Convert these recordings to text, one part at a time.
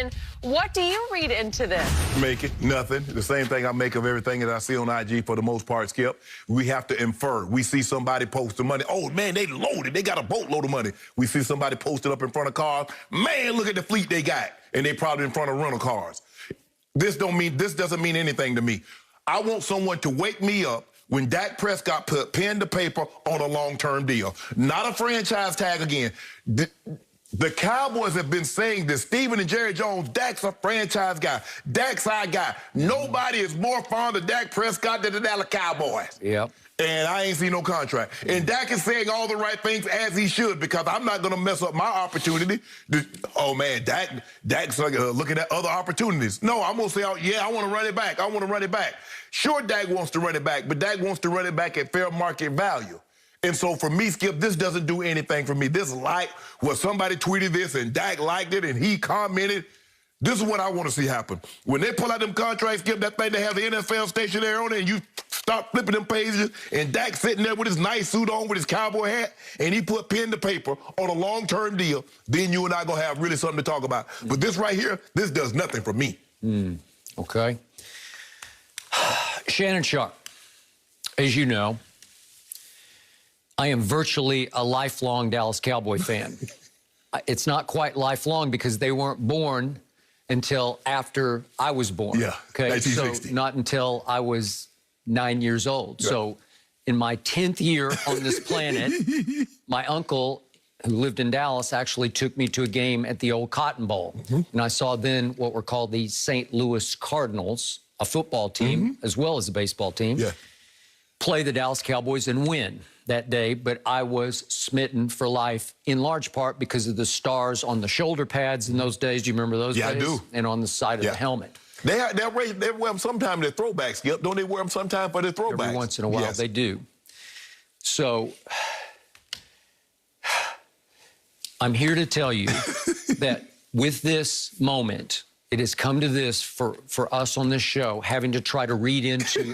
Shannon, what do you read into this? Make it nothing. The same thing I make of everything that I see on IG for the most part, Skip. We have to infer. We see somebody post the money. Oh, man, they loaded. They got a boatload of money. We see somebody posted up in front of cars. Man, look at the fleet they got. And they probably in front of rental cars. This doesn't mean anything to me. I want someone to wake me up when Dak Prescott put pen to paper on a long-term deal. Not a franchise tag again. The Cowboys have been saying this. Steven and Jerry Jones, Dak's a franchise guy. Dak's our guy. Nobody is more fond of Dak Prescott than the Dallas Cowboys. Yep. And I ain't seen no contract. And Dak is saying all the right things as he should, because I'm not going to mess up my opportunity. Oh, man, Dak's looking at other opportunities. No, I'm going to say, oh, yeah, I want to run it back. I want to run it back. Sure, Dak wants to run it back, but Dak wants to run it back at fair market value. And so for me, Skip, this doesn't do anything for me. This like what somebody tweeted this and Dak liked it and he commented. This is what I want to see happen. When they pull out them contracts, Skip, that thing they have the NFL station there on it, and you start flipping them pages, and Dak sitting there with his nice suit on, with his cowboy hat, and he put pen to paper on a long-term deal, then you and I going to have really something to talk about. But this right here, this does nothing for me. Okay. Shannon Sharp, as you know, I am virtually a lifelong Dallas Cowboy fan. It's not quite lifelong because they weren't born until after I was born. Yeah, okay, 1960. so not until I was 9 years old. Yeah. So in my 10th year on this planet, my uncle, who lived in Dallas, actually took me to a game at the old Cotton Bowl. And I saw then what were called the St. Louis Cardinals, a football team, as well as a baseball team, play the Dallas Cowboys and win that day. But I was smitten for life in large part because of the stars on the shoulder pads in those days. Do you remember those days? Yeah, I do. And on the side of the helmet. They wear them sometimes their throwbacks, Skip. Don't they wear them sometimes for their throwbacks? Every once in a while, they do. So I'm here to tell you that with this moment, it has come to this for us on this show, having to try to read into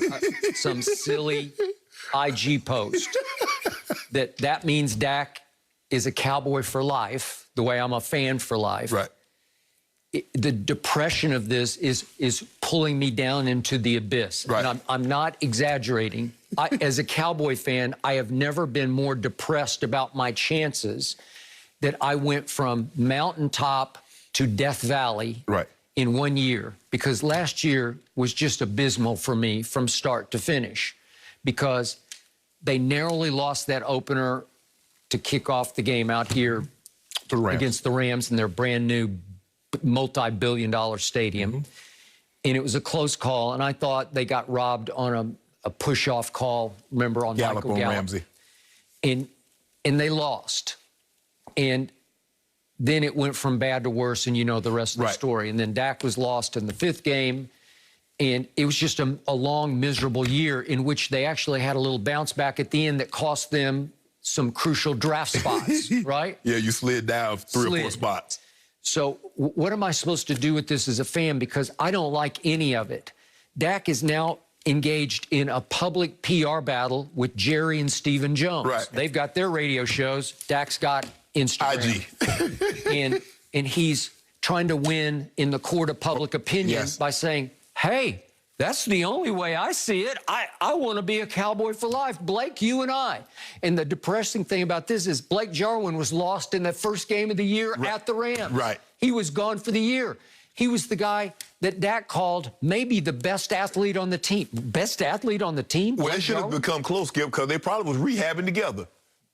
some silly IG post that means Dak is a Cowboy for life, the way I'm a fan for life. Right. The depression of this is pulling me down into the abyss. Right. And I'm not exaggerating. As a Cowboy fan, I have never been more depressed about my chances that I went from mountaintop to Death Valley in 1 year, because last year was just abysmal for me from start to finish, because they narrowly lost that opener to kick off the game out here against the Rams in their brand new multi-billion-dollar stadium. And it was a close call, and I thought they got robbed on a push-off call, remember, on Michael Gallup. Ramsey. And they lost. And then it went from bad to worse, and you know the rest of the story. And then Dak was lost in the 5th game, and it was just a long, miserable year in which they actually had a little bounce back at the end that cost them some crucial draft spots, right? Yeah, you slid down three or four spots. So what am I supposed to do with this as a fan? Because I don't like any of it. Dak is now engaged in a public PR battle with Jerry and Steven Jones. They've got their radio shows. Dak's got Instagram. IG. and he's trying to win in the court of public opinion by saying, hey, that's the only way I see it. I want to be a Cowboy for life. Blake, you and I. And the depressing thing about this is Blake Jarwin was lost in that first game of the year at the Rams. He was gone for the year. He was the guy that Dak called maybe the best athlete on the team. Best athlete on the team? Well, it should have become close, Skip, because they probably was rehabbing together.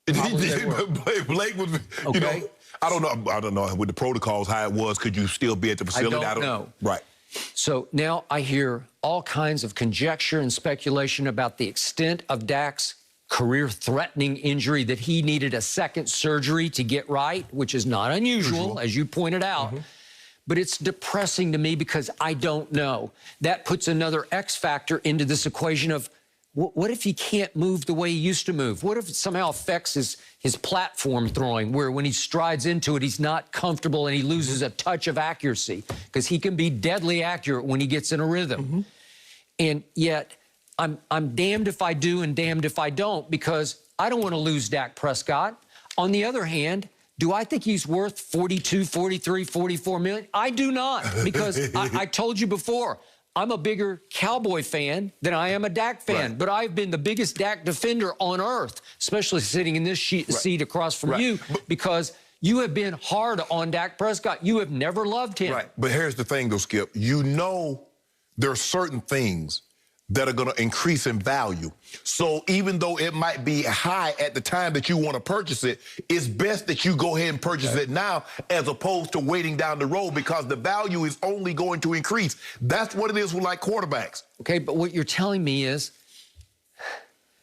Blake was, you know, I don't know with the protocols how it was. Could you still be at the facility? I don't know. Right. So now I hear all kinds of conjecture and speculation about the extent of Dak's career-threatening injury, that he needed a second surgery to get right, which is not unusual, as you pointed out. But it's depressing to me because I don't know. That puts another X factor into this equation of, what if he can't move the way he used to move? What if it somehow affects his platform throwing, where when he strides into it, he's not comfortable and he loses a touch of accuracy? Because he can be deadly accurate when he gets in a rhythm. And yet, I'm damned if I do and damned if I don't, because I don't want to lose Dak Prescott. On the other hand, Do I think he's worth 42, 43, 44 million? I do not, because I told you before, I'm a bigger Cowboy fan than I am a Dak fan. Right. But I've been the biggest Dak defender on earth, especially sitting in this seat across from you, because you have been hard on Dak Prescott. You have never loved him. Right. But here's the thing, though, Skip. You know there are certain things that are going to increase in value. So even though it might be high at the time that you want to purchase it, it's best that you go ahead and purchase it now as opposed to waiting down the road, because the value is only going to increase. That's what it is with, like, quarterbacks. Okay, but what you're telling me is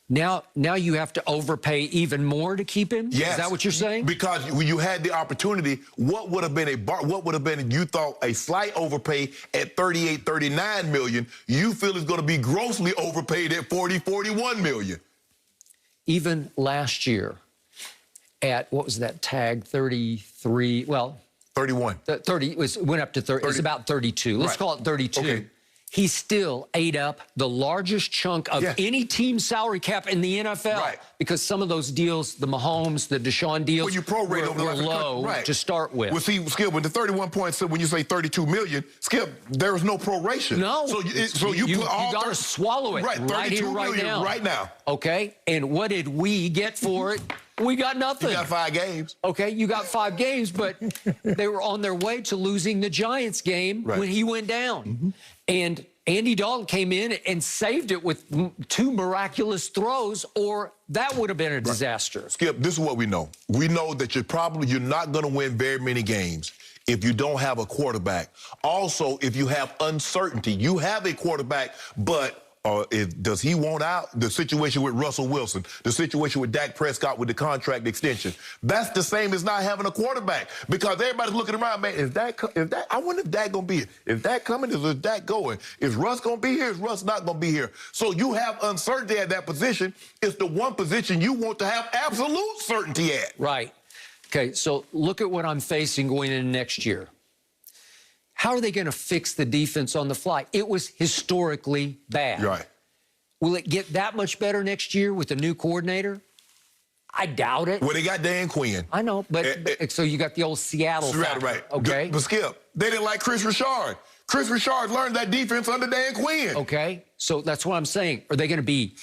now you have to overpay even more to keep him? Yes. Is that what you're saying? Because when you had the opportunity, what would have been you thought a slight overpay at 38, 39 million, you feel is going to be grossly overpaid at 40, 41 million. Even last year at, what was that tag, 33, well. 31. 30, went up to 30, it's about 32. Let's call it 32. Okay. He still ate up the largest chunk of any team salary cap in the NFL because some of those deals, the Mahomes, the Deshaun deals, well, you prorate over were low to start with. Well, see, Skip, with the 31 points, when you say 32 million, Skip, there is no proration. No. So you put all... You got to swallow it right here, right now. Okay, and what did we get for it? We got nothing. You got 5 games. Okay, you got 5 games, but they were on their way to losing the Giants game when he went down. And Andy Dalton came in and saved it with 2 miraculous throws, or that would have been a disaster. Skip, this is what we know. We know that you're not going to win very many games if you don't have a quarterback. Also, if you have uncertainty. You have a quarterback, but does he want out? The situation with Russell Wilson, the situation with Dak Prescott with the contract extension. That's the same as not having a quarterback, because everybody's looking around, man, I wonder if Dak going to be here. If Dak coming, is Dak going? Is Russ going to be here? Is Russ not going to be here? So you have uncertainty at that position. It's the one position you want to have absolute certainty at. Right. Okay, so look at what I'm facing going into next year. How are they going to fix the defense on the fly? It was historically bad. Right. Will it get that much better next year with a new coordinator? I doubt it. Well, they got Dan Quinn. I know, but so you got the old Seattle factor, right. Okay. But Skip, they didn't like Chris Richard. Chris Richard learned that defense under Dan Quinn. Okay, so that's what I'm saying. Are they going to be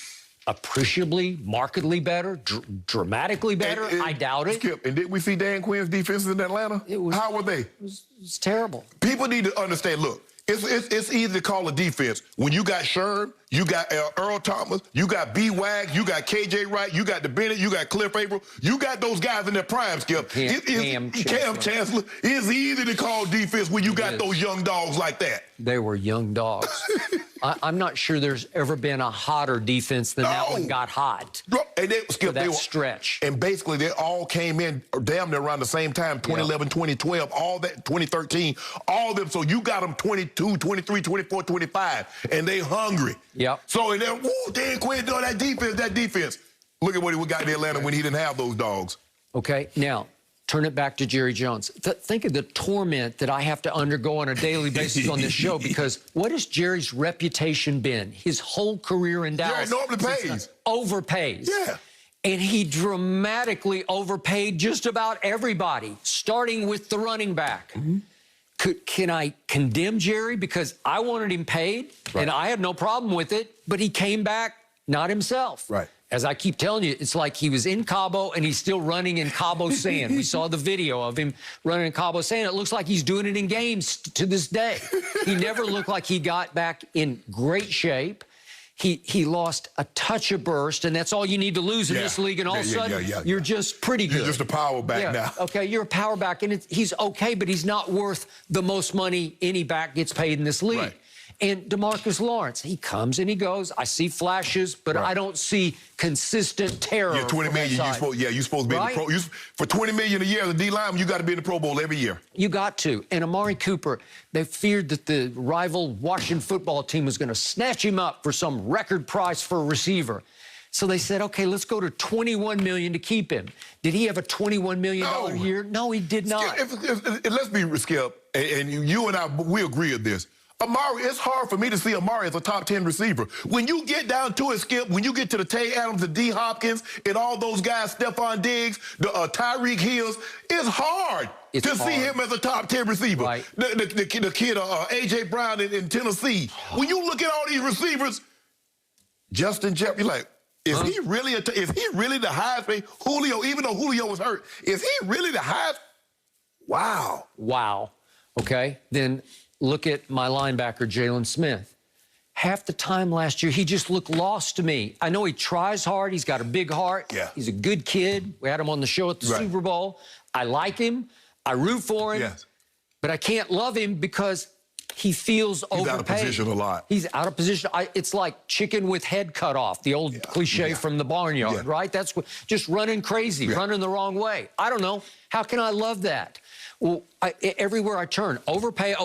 appreciably, markedly better, dramatically better? I doubt it. Skip, and did we see Dan Quinn's defenses in Atlanta? How were they? It's terrible. People need to understand, look, it's easy to call a defense when you got Sherm, you got Earl Thomas, you got B. Wag, you got K.J. Wright, you got DeBennett, you got Cliff April. You got those guys in their prime, Skip. Cam Chancellor. It's easy to call defense when you got those young dogs like that. They were young dogs. I'm not sure there's ever been a hotter defense than that one got hot. And Skip, that stretch. And basically, they all came in damn near around the same time, 2011, 2012, all that, 2013, all of them. So you got them 22, 23, 24, 25, and they hungry. Yep. So, and then, woo, Dan Quinn doing that defense. Look at what he got in Atlanta when he didn't have those dogs. Okay, now, turn it back to Jerry Jones. Think of the torment that I have to undergo on a daily basis on this show, because what has Jerry's reputation been? His whole career in Dallas. Jerry normally pays. Overpays. Yeah. And he dramatically overpaid just about everybody, starting with the running back. Can I condemn Jerry because I wanted him paid, and I had no problem with it, but he came back not himself. Right. As I keep telling you, it's like he was in Cabo and he's still running in Cabo sand. We saw the video of him running in Cabo sand. It looks like he's doing it in games to this day. He never looked like he got back in great shape. He lost a touch of burst, and that's all you need to lose in this league, and all of a sudden, you're just pretty good. You're just a power back now. Okay, you're a power back, and he's okay, but he's not worth the most money any back gets paid in this league. Right. And DeMarcus Lawrence, he comes and he goes. I see flashes, but I don't see consistent terror. Yeah, 20 million. You're supposed to be in the Pro. For 20 million a year as a D lineman, you got to be in the Pro Bowl every year. You got to. And Amari Cooper, they feared that the rival Washington football team was going to snatch him up for some record price for a receiver. So they said, okay, let's go to $21 million to keep him. Did he have a $21 million year? No, he did not. Let's be, Skip, and you and I, we agree on this. Amari, it's hard for me to see Amari as a top 10 receiver. When you get down to it, Skip, when you get to the Tay Adams, the D. Hopkins, and all those guys, Stephon Diggs, the Tyreek Hills, it's hard to see him as a top 10 receiver. Right. The kid, A.J. Brown in Tennessee. When you look at all these receivers, Justin Jefferson, you're like, is he really the highest paid? Julio, even though Julio was hurt, is he really the highest? Wow. Wow. Okay. Then look at my linebacker, Jalen Smith. Half the time last year, he just looked lost to me. I know he tries hard. He's got a big heart. Yeah. He's a good kid. We had him on the show at the Super Bowl. I like him. I root for him. Yes. But I can't love him because he feels overpaid. He's out of position a lot. He's out of position. It's like chicken with head cut off, the old cliche from the barnyard, right? That's what, just running crazy, running the wrong way. I don't know. How can I love that? Well, everywhere I turn, overpay,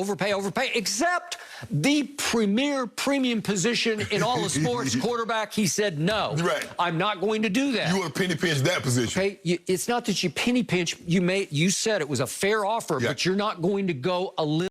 except the premier premium position in all of sports, quarterback, he said no. Right. I'm not going to do that. You want to penny pinch that position. Okay, it's not that you penny pinch. You said it was a fair offer, but you're not going to go a little.